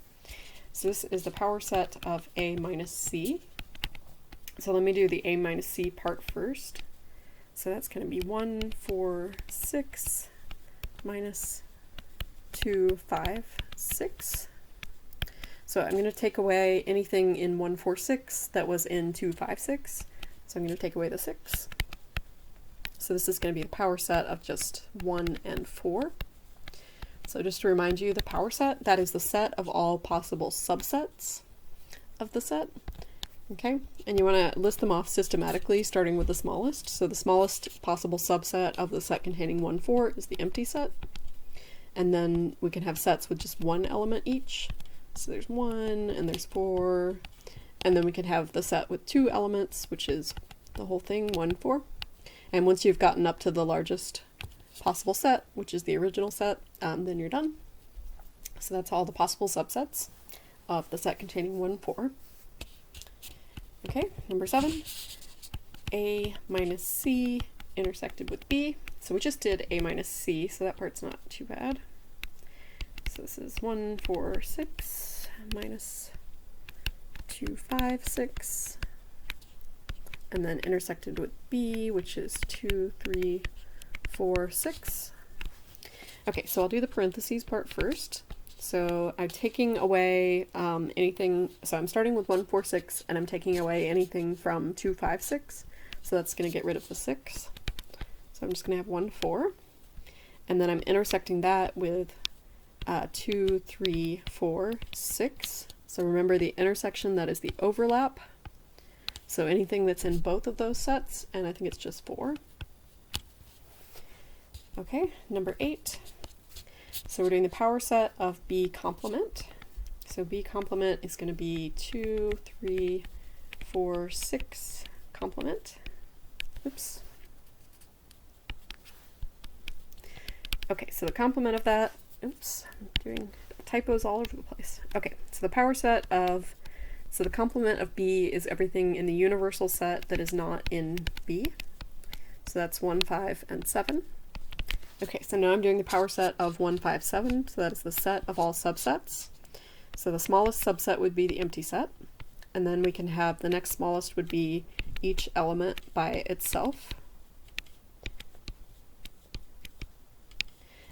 So this is the power set of A minus C. So let me do the A minus C part first. So that's going to be 1, 4, 6 minus 2, 5, 6. So I'm going to take away anything in 1, 4, 6 that was in 2, 5, 6. So I'm going to take away the 6. So this is going to be the power set of just 1 and 4. So just to remind you, the power set, that is the set of all possible subsets of the set. Okay, and you want to list them off systematically, starting with the smallest. So the smallest possible subset of the set containing 1, 4 is the empty set. And then we can have sets with just one element each. So there's 1 and there's 4. And then we can have the set with 2 elements, which is the whole thing, 1, 4. And once you've gotten up to the largest possible set, which is the original set, then you're done. So that's all the possible subsets of the set containing 1, 4. Okay, number 7, A minus C intersected with B. So we just did A minus C, so that part's not too bad. So this is 1, 4, 6 minus 2, 5, 6. And then intersected with B, which is 2, 3, 4, 6. Okay, so I'll do the parentheses part first. So I'm taking away anything, so I'm starting with 1, 4, 6, and I'm taking away anything from 2, 5, 6. So that's going to get rid of the 6. So I'm just going to have 1, 4. And then I'm intersecting that with 2, 3, 4, 6. So remember the intersection, that is the overlap. So anything that's in both of those sets, and I think it's just 4. Okay, number 8. So we're doing the power set of B complement. So B complement is going to be 2, 3, 4, 6 complement. Oops. Okay, so the complement of that, oops, I'm doing typos all over the place. Okay, so the power set of, so the complement of B is everything in the universal set that is not in B. So that's 1, 5, and 7. Okay, so now I'm doing the power set of 1, 5, 7, so that is the set of all subsets. So the smallest subset would be the empty set, and then we can have the next smallest would be each element by itself.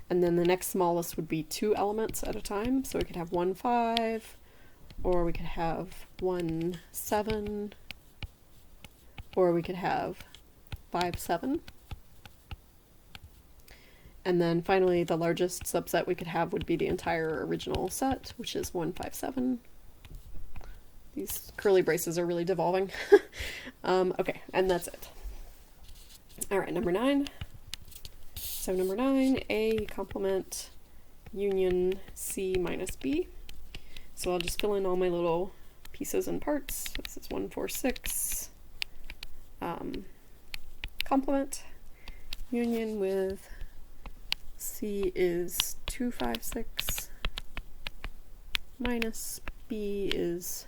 And then the next smallest would be 2 elements at a time, so we could have 1, 5, or we could have 1, 7, or we could have 5, 7. And then finally, the largest subset we could have would be the entire original set, which is 1, 5, 7. These curly braces are really devolving. Okay, and that's it. All right, number 9. So number 9, A complement union C minus B. So I'll just fill in all my little pieces and parts. So this is 1, 4, 6 complement union with C is 2, 5, 6 minus B is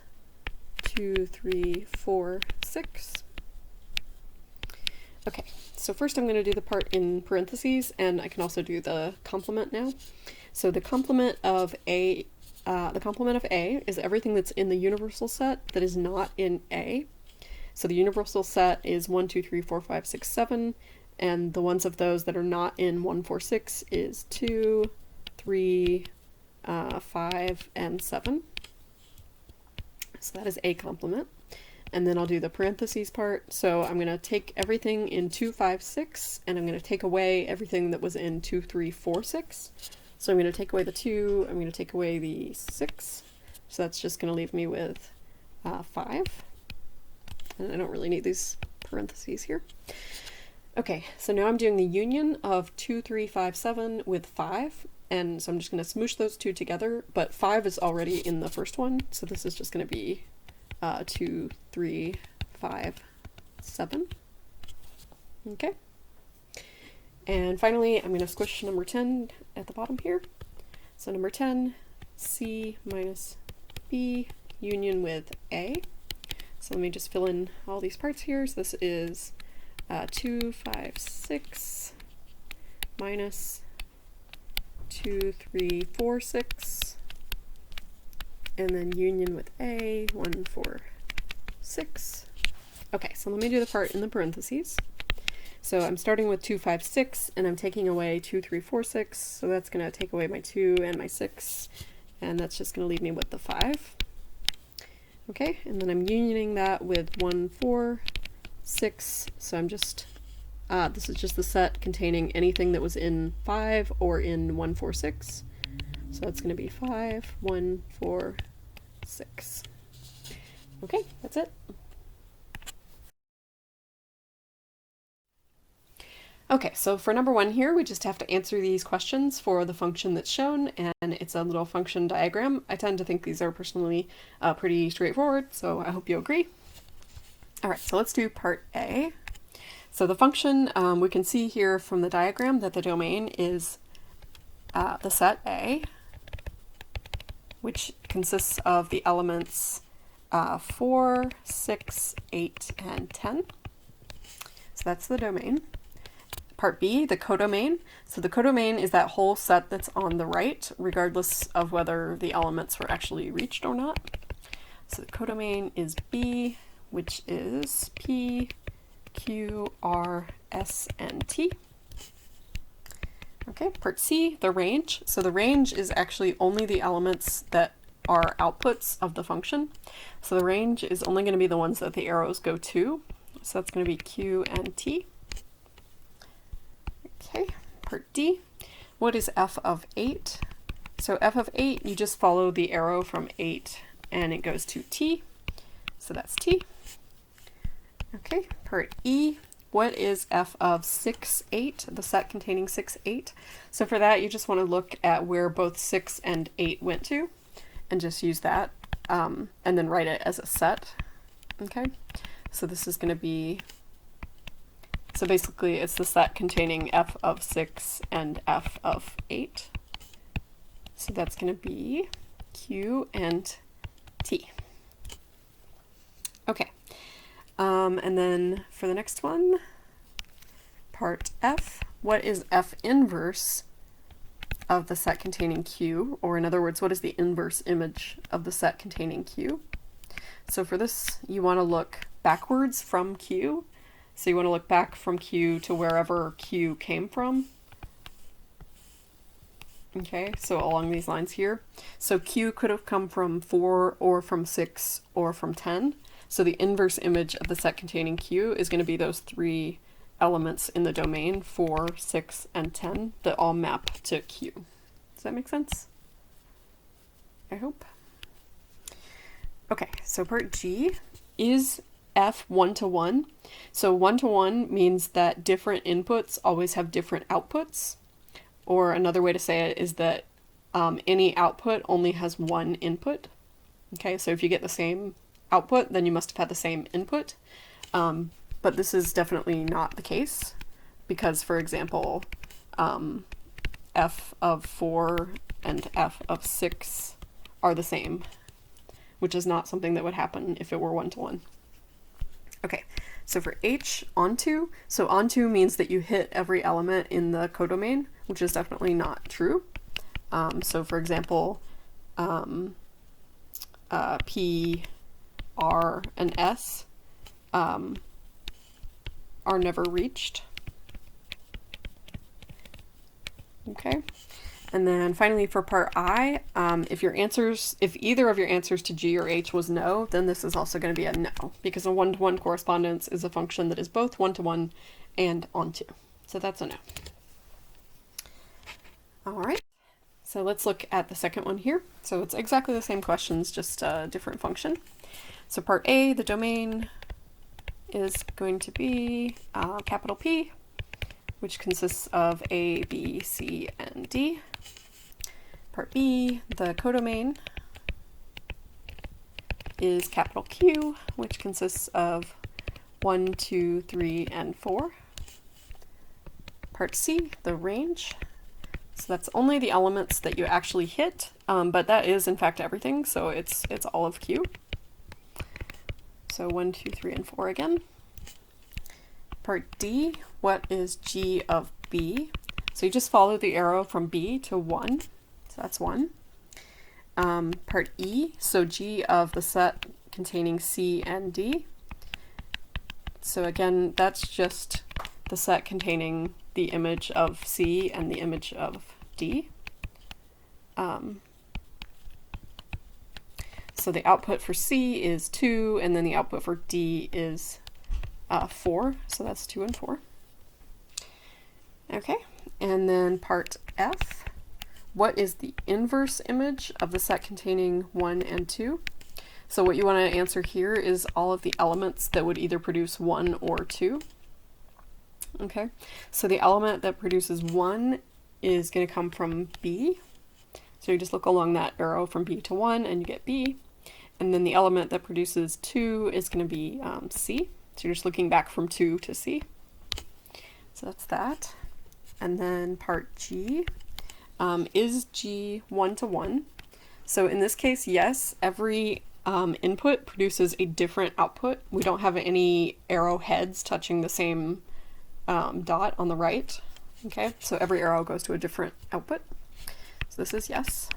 2, 3, 4, 6. Okay, so first I'm going to do the part in parentheses, and I can also do the complement now. So the complement of A is everything that's in the universal set that is not in A. So the universal set is 1, 2, 3, 4, 5, 6, 7. And the ones of those that are not in 1, 4, 6 is 2, 3, 5, and 7. So that is A complement. And then I'll do the parentheses part. So I'm going to take everything in 2, 5, 6, and I'm going to take away everything that was in 2, 3, 4, 6. So I'm going to take away the 2, I'm going to take away the 6. So that's just going to leave me with 5. And I don't really need these parentheses here. Okay, so now I'm doing the union of 2, 3, 5, 7 with 5, and so I'm just going to smoosh those two together, but 5 is already in the first one, so this is just going to be 2, 3, 5, 7. Okay. And finally, I'm going to squish number 10 at the bottom here. So number 10, C minus B union with A. So let me just fill in all these parts here. So this is 2, 5, 6 minus 2, 3, 4, 6, and then union with A, 1, 4, 6. Okay, so let me do the part in the parentheses. So I'm starting with 2, 5, 6, and I'm taking away 2, 3, 4, 6, so that's going to take away my 2 and my 6, and that's just going to leave me with the 5. Okay, and then I'm unioning that with 1, 4, 6, so I'm just, this is just the set containing anything that was in 5 or in 1, 4, 6. So that's going to be 5, 1, 4, 6. Okay, that's it. Okay, so for number 1 here, we just have to answer these questions for the function that's shown, and it's a little function diagram. I tend to think these are personally pretty straightforward, so I hope you agree. All right, so let's do part A. So the function, we can see here from the diagram that the domain is the set A, which consists of the elements 4, 6, 8, and 10. So that's the domain. Part B, the codomain. So the codomain is that whole set that's on the right, regardless of whether the elements were actually reached or not. So the codomain is B, which is P, Q, R, S, and T. Okay, part C, the range. So the range is actually only the elements that are outputs of the function. So the range is only going to be the ones that the arrows go to. So that's going to be Q and T. Okay, part D, what is f of 8? So f of 8, you just follow the arrow from 8 and it goes to T, so that's T. Okay, part E, what is f of 6, 8, the set containing 6, 8? So for that, you just want to look at where both 6 and 8 went to, and just use that, and then write it as a set. Okay, so this is going to be, so basically it's the set containing f of 6 and f of 8. So that's going to be Q and T. Okay, and then for the next one, part F, what is f inverse of the set containing Q? Or in other words, what is the inverse image of the set containing Q? So for this, you want to look backwards from Q. So you want to look back from Q to wherever Q came from. Okay, so along these lines here. So Q could have come from 4 or from 6 or from 10. So the inverse image of the set containing Q is going to be those 3 elements in the domain, 4, 6, and 10, that all map to Q. Does that make sense? I hope. Okay, so part G is F 1-to-1. So 1-to-1 means that different inputs always have different outputs. Or another way to say it is that any output only has one input. Okay, so if you get the same output, then you must have had the same input. But this is definitely not the case, because, for example, f of 4 and f of 6 are the same, which is not something that would happen if it were 1-to-1. Okay, so for H, onto, so onto means that you hit every element in the codomain, which is definitely not true. So for example, P, R, and S are never reached. Okay, and then finally for part I, if either of your answers to G or H was no, then this is also going to be a no, because a 1-to-1 correspondence is a function that is both 1-to-1 and onto. So that's a no. All right, so let's look at the second one here. So it's exactly the same questions, just a different function. So part A, the domain is going to be capital P, which consists of A, B, C, and D. Part B, the codomain, is capital Q, which consists of 1, 2, 3, and 4. Part C, the range. So that's only the elements that you actually hit, but that is in fact everything, so it's all of Q. So 1, 2, 3, and 4 again. Part D, what is G of B? So you just follow the arrow from B to 1, so that's 1. Part E, so G of the set containing C and D. So again, that's just the set containing the image of C and the image of D. So the output for C is 2, and then the output for D is 4, so that's 2 and 4. Okay, and then part F, what is the inverse image of the set containing 1 and 2? So what you want to answer here is all of the elements that would either produce 1 or 2. Okay, so the element that produces 1 is going to come from B. So you just look along that arrow from B to 1 and you get B. And then the element that produces 2 is going to be C. So you're just looking back from 2 to C. So that's that. And then part G, is G 1 to 1? So in this case, yes, every input produces a different output. We don't have any arrow heads touching the same dot on the right. Okay, so every arrow goes to a different output. So this is yes.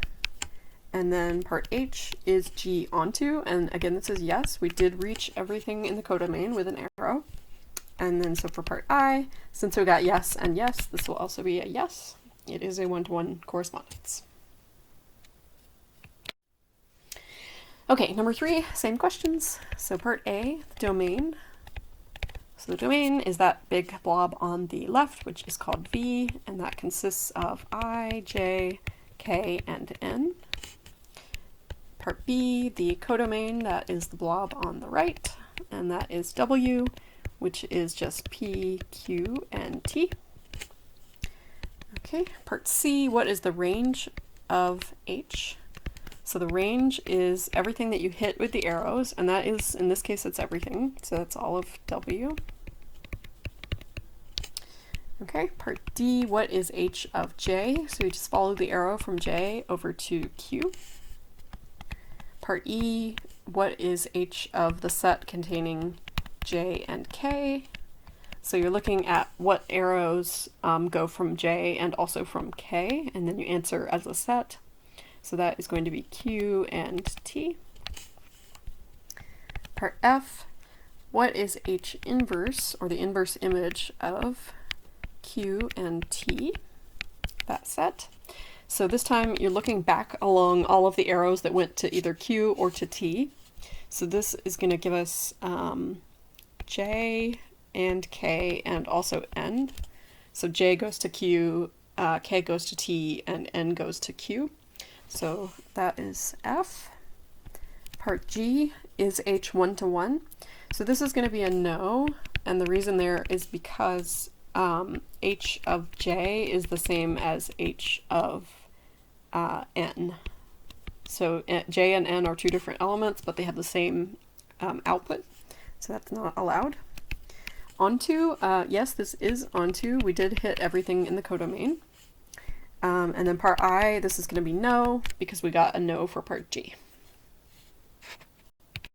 And then part H is G onto, and again this is yes, we did reach everything in the codomain with an arrow. And then so for part I, since we got yes and yes, this will also be a yes. It is a 1-to-1 correspondence. Okay, number 3, same questions. So part A, the domain. So the domain is that big blob on the left, which is called V, and that consists of I, J, K, and N. Part B, the codomain, that is the blob on the right, and that is W, which is just P, Q, and T. Okay, part C, what is the range of H? So the range is everything that you hit with the arrows, and that is, in this case, it's everything, so that's all of W. Okay, part D, what is H of J? So you just follow the arrow from J over to Q. Part E, what is H of the set containing J and K? So you're looking at what arrows go from J and also from K, and then you answer as a set. So that is going to be Q and T. Part F, what is H inverse, or the inverse image of Q and T, that set? So this time you're looking back along all of the arrows that went to either Q or to T. So this is going to give us J and K and also N. So J goes to Q, K goes to T, and N goes to Q. So that is F. Part G is H 1 to 1. So this is going to be a no, and the reason there is because H of J is the same as H of N. So J and N are two different elements, but they have the same output, so that's not allowed. Onto, yes, this is onto. We did hit everything in the codomain. And then part I, this is going to be no, because we got a no for part G.